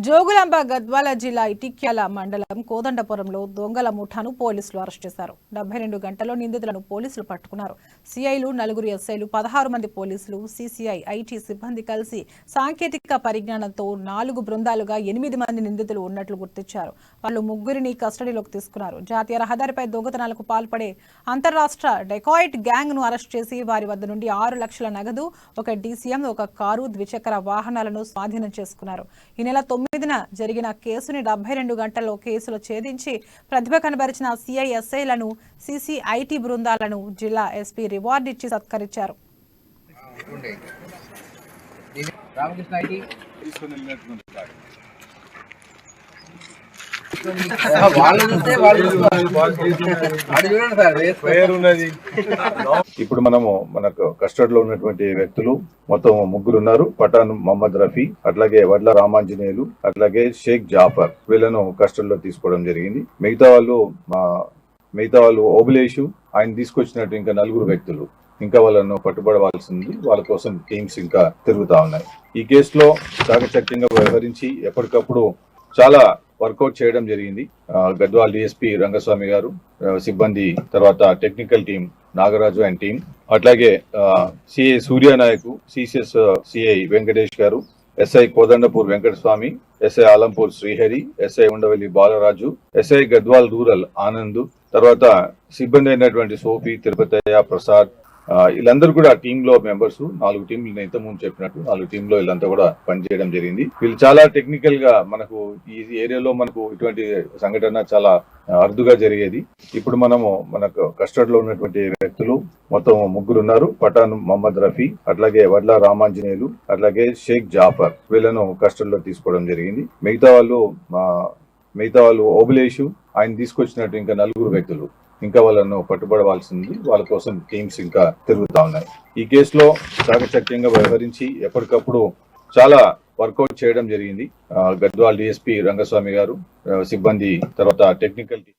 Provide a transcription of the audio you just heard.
జోగులాంబ గద్వాల జిల్లా ఇటిక్యాల మండలం కోదండపురంలో దొంగల ముఠాను పోలీసులు అరెస్ట్ చేశారు. 72 గంటల్లో నిందితులను పోలీసులు పట్టుకున్నారు. సిఐలు, 4 ఎస్ఐలు, 16 మంది పోలీసులు, సిసిఐ, ఐటీ సిబ్బంది కలిసి సాంకేతిక పరిజ్ఞానంతో 4 బృందాలుగా 8 మంది నిందితులు ఉన్నట్లు గుర్తించారు. వాళ్ళు ముగ్గురిని కస్టడీలోకి తీసుకున్నారు. జాతీయ రహదారిపై దొంగతనాలకు పాల్పడే అంతర్రాష్ట్ర డెకాయిట్ గ్యాంగ్ ను అరెస్ట్ చేసి వారి వద్ద నుండి 6 లక్షల నగదు, ఒక డీసీఎం, ఒక కారు, ద్విచక్ర వాహనాలను స్వాధీనం చేసుకున్నారు. ఈ నెల 9న జరిగిన కేసుని 72 గంటల్లో కేసులో ఛేదించి ప్రతిభ కనబరిచిన సిఐఎస్ఐలను, సిసిఐటి బృందాలను జిల్లా ఎస్పీ రివార్డు ఇచ్చి సత్కరించారు. ఇప్పుడు మనకు కస్టడీలో ఉన్నటువంటి వ్యక్తులు మొత్తం 3 ఉన్నారు. పఠాన్ మహమ్మద్ రఫీ, అట్లాగే వడ్ల రామాంజనేయులు, అట్లాగే షేక్ జాఫర్, వీళ్ళను కస్టడీలో తీసుకోవడం జరిగింది. మిగతా వాళ్ళు ఓబులేషు, ఆయన తీసుకొచ్చినట్టు ఇంకా 4 వ్యక్తులు ఇంకా వాళ్ళను పట్టుబడవలసింది. వాళ్ళ కోసం టీమ్స్ ఇంకా తిరుగుతా ఉన్నాయి. ఈ కేసులో చాకచక్యంగా వ్యవహరించి ఎప్పటికప్పుడు చాలా వర్కౌట్ చేయడం జరిగింది. గద్వాల్ డిఎస్పీ రంగస్వామి గారు, సిబ్బంది, తర్వాత technical team Nagaraju and team, అట్లాగే CI Suryanayak, CCS CI Venkatesh garu, SI Kodandapur Venkataswamy, SI Alampur Srihari, SI Undavalli Balaraju, SI Gadwal rural Anand, తర్వాత సిబ్బంది అయినటువంటి సోఫీ, తిరుపతయ్య, ప్రసాద్, వీళ్ళందరూ కూడా టీమ్ లో మెంబర్స్. 4 టీంలు నేను ఇంతకుముందు చెప్పినట్టు 4 టీంలో వీళ్ళంతా కూడా పనిచేయడం జరిగింది. వీళ్ళు చాలా టెక్నికల్ గా మనకు ఈ ఏరియాలో మనకు ఇటువంటి సంఘటన చాలా అరుదుగా జరిగేది. ఇప్పుడు మనకు కస్టడీలో ఉన్నటువంటి వ్యక్తులు మొత్తం 3 ఉన్నారు. పఠాన్ మహమ్మద్ రఫీ, అట్లాగే వడ్ల రామాంజనేయులు, అట్లాగే షేక్ జాఫర్, వీళ్ళను కస్టడీలో తీసుకోవడం జరిగింది. మిగతా వాళ్ళు ఓబులేషు, ఆయన తీసుకొచ్చినట్టు ఇంకా 4 వ్యక్తులు ఇంకా వాళ్ళను పట్టుబడవలసింది. వాళ్ళ కోసం టీమ్స్ ఇంకా తిరుగుతా ఉన్నాయి. ఈ కేసులో చాకచక్యంగా వ్యవహరించి ఎప్పటికప్పుడు చాలా వర్కౌట్ చేయడం జరిగింది. గద్వాల్ డిఎస్పీ రంగస్వామి గారు, సిబ్బంది, తర్వాత టెక్నికల్ టీం